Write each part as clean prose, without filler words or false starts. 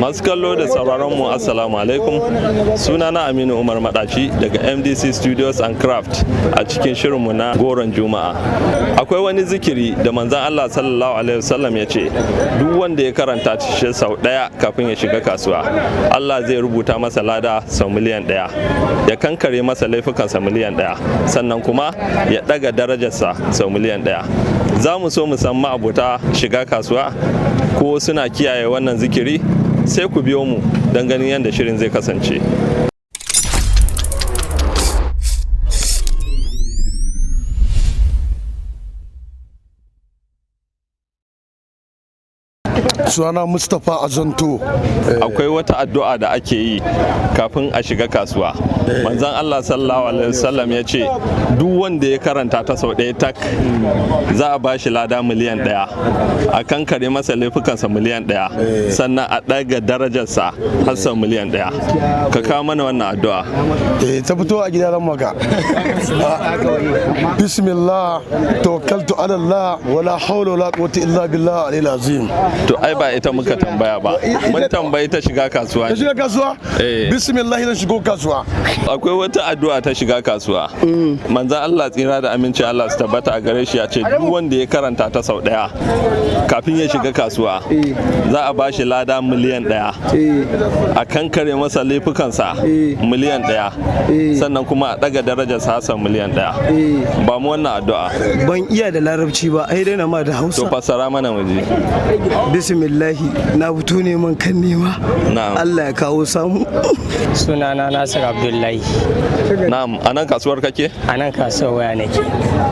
Masu kallo da sauraron mu assalamu alaikum. Sunana Aminu Umar Madaci daga MDC Studios and Craft a cikin shirinmu na Goron Juma'a. Akwai wani zikiri da manzon Allah sallallahu alaihi wasallam ya ce duk wanda ya karanta shi sau ɗaya kafin ya shiga kasuwa, Allah zai rubuta masa lada sau miliyan ɗaya, ya kankare masa laifukansa miliyan ɗaya, sannan kuma ya ɗaga darajarsa sau miliyan ɗaya. Za mu so mu san ma'abota shiga kasuwa ko suna kiyaye wannan zikiri, sai ku biyo mu don ganin yadda shirin zai kasance. Sunana Mustapha Azanto. Akwai wata addu'a da ake yi kafin a shiga kasuwa. Manzon Allah sallallahu alaihi wasallam ya ce duk wanda ya karanta ta sau ɗaya tak za a bashi lada miliyan ɗaya, a kankare masa laifukansa miliyan ɗaya, sannan a ɗaga darajarsa har sau miliyan ɗaya. Ka kawo mana wannan addu'a. Ta fito a gidan maka. Bismillah, tawakkaltu ala Allah, wala hawla wala quwwata illa billah al-aliyyil azim. To ai ba ita muka tambaya ba, mun tambayi ta shiga kasuwa ne. Ta shiga kasuwa? Bismillah, zan shigo kasuwa. Akwai wata addu'a ta shiga kasuwa. Manzon Allah tsira da aminci Allah su tabbata a gare shi ya ce duk wanda ya karanta ta sau ɗaya kafin ya shiga kasuwa za a bashi lada miliyan ɗaya, a kankare masa laifukansa miliyan ɗaya, sannan kuma a ɗaga darajar sa miliyan ɗaya. Ba mu wannan addu'a. Ban iya da larabci ba, ai dai na ma da Hausa. To fassara mana waje. Bismillahi, na fito neman kan nema. Allah ya kawo samu. Sunana Nasir Abdullahi. Na'am, a nan kasuwar kake? A nan kasuwar waya nake.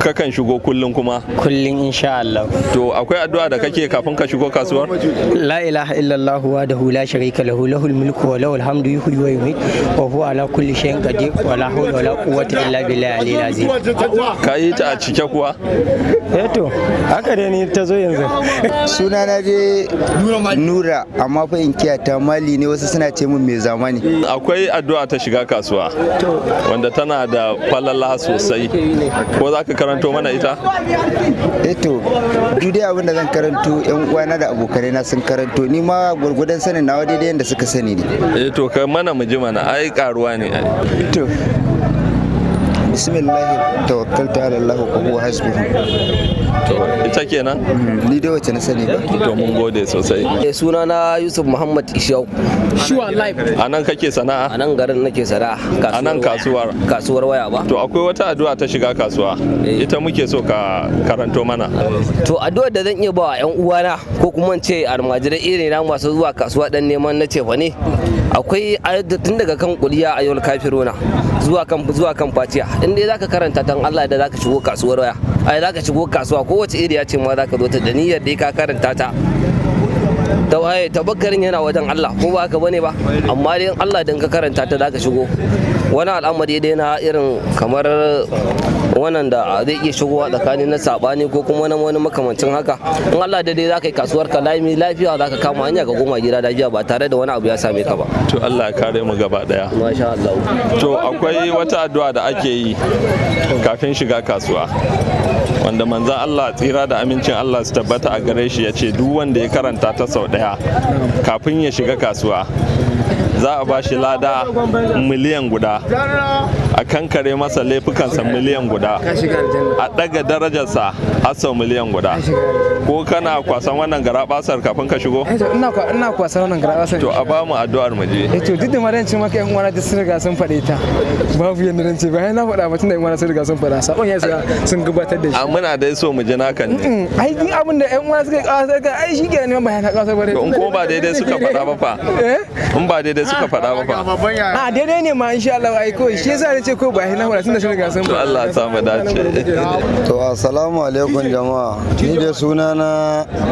Kakan shigo kullum kuma? Kullum insha Allah. To akwai addu'a da kake kafin ka shigo kasuwar? La ilaha illallah wahdahu la sharika lahu, lahul mulku wa lahul hamdu, yuhyi wa yumiit wa huwa ala kulli shay'in qadir wa la hawla wa la quwwata illa billahi al-aliyyil azim. Ka yi ta a cike kuwa? To haka dai ni ta zo yanzu. Sunana dai Nura, amma fa in kiyata mali ne, wasu suna ce min mai zamani. Akwai addu'a ta shiga kasuwa wanda tana da falala sosai, ko za ka karanto mana ita? To duk dai abin da zan karanto yan uwana da abokanai na sun karanto, ni ma gurgudan sanin nawa daidai yanda suka sani ne. To kai mana mu ji mana, ai karuwa ne. To bismillah, tawakkaltu ala Allah wa huwa hasbuhu. Ita kenan? Ni dai wacce na sani ba. To mun gode sosai. Sunana Yusuf Muhammad Ishau. A nan kake sana'a? A nan garin nake sana'a. A nan kasuwar waya ba. To akwai wata addu'a ta shiga kasuwa, ita muke so ka karanto mana. To addu'ar da zan iya ba wa 'yan uwana ko kuma ce almajirai irin na masu zuwa kasuwa dan neman na cefa ne, akwai tun daga kan kuliya ayyul kafiruna zuwa kan fatiha, in dai zaka karanta tan Allah da zaka shigo kasuwar waya, ai zaka shigo kasuwa kowace iriya ce ma zaka zo ta da niyyar da ka karanta ta. Tabakkarin yana wajen Allah, ko ba haka bane ba, amma dai Allah dan ka karanta ta zaka shigo. Wani al'amari dai na irin kamar wannan da zai iya shigowa tsakanin na sabani ko kuma wani makamancin haka, in Allah da dai zaka yi kasuwar ka lafiya, zaka kama hanya ka koma gida lafiya ba tare da wani abu ya same ka ba. To Allah ya kare mu gaba daya. Masha Allah. To akwai wata addu'a da ake yi kafin shiga kasuwa wanda manzon Allah tsira da amincin Allah su tabbata a gare shi ya ce duk wanda ya karanta ta sau ɗaya kafin ya shiga kasuwa za a ba shi lada miliyan guda, a kankare masa laifukansa miliyan guda, a ɗaga darajarsa har sau miliyan guda. Ko kana kwasan wannan garabasar kafin ka shigo? Ina kwasan wannan garabasar. To a ba mu addu'ar mu je. To duk da ma dan ce maka yan uwana sun riga sun faɗe ta, babu yanda dan ce bayan na faɗa batun da yan uwana sun riga sun faɗa, sabon ya sun gabatar da shi. A muna dai so mu ji naka ne. Ai din abin da yan uwana suka yi kawasar ka, ai shi ke neman bayan na kawasar bare. In ko ba daidai suka faɗa ba fa? In ba daidai suka faɗa ba fa? A daidai ne ma insha Allah, ai kawai shi yasa nace ko ba na faɗa tun da sun riga sun faɗa. To Allah ya samu dace. To assalamu alaikum jama'a, ni da sunana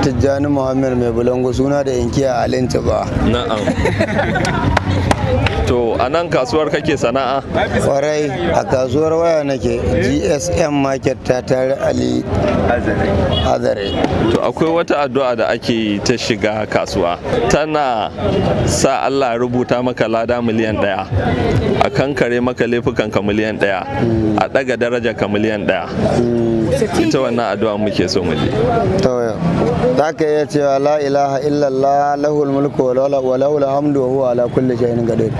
Tijjani Muhammad mai bulango, suna da inkiya Alin Tiba. Na'am. To a nan kasuwar kake sana'a? Kwarai a kasuwar waya nake GSM Market ta tare Ali Azare. To akwai wata addu'a da ake yi ta shiga kasuwa tana sa Allah rubuta maka lada miliyan 1, a kankare maka laifukanka miliyan 1, a daga daraja ka miliyan 1. Ita wannan addu'a muke so mu ji. To za ka iya cewa la ilaha illallah lahul mulku wa lahul hamdu wa huwa ala kulli shay'in qadir.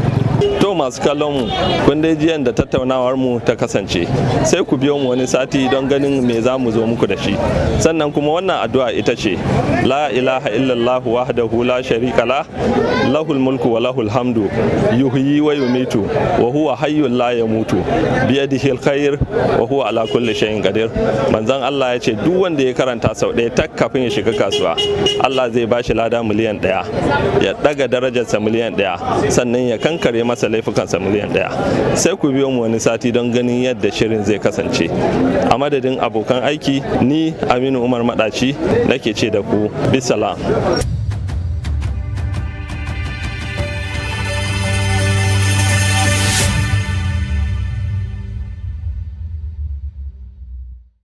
To masu kallon mu kun dai jiyan da tattaunawar mu ta kasance, sai ku biyo mu wani sati don ganin me za mu zo muku da shi. Sannan kuma wannan addu'a ita ce la ilaha illallah wahdahu la sharika la lahul mulku wa lahul hamdu yuhyi wa yumitu wa huwa hayyul la yamutu bi yadihi alkhair wa huwa ala kulli shay'in qadir. Manzon Allah ya ce duk wanda ya karanta sau ɗaya tak kafin ya shiga kasuwa, Allah zai bashi lada miliyan 1, ya daga darajarsa miliyan 1, sannan ya kankare masa laifukansa miliyan 1. Sai ku biyo mu wani sati don ganin yadda shirin zai kasance. A madadin abokan aiki, ni Aminu Umar Madaci nake ce da ku bisalam.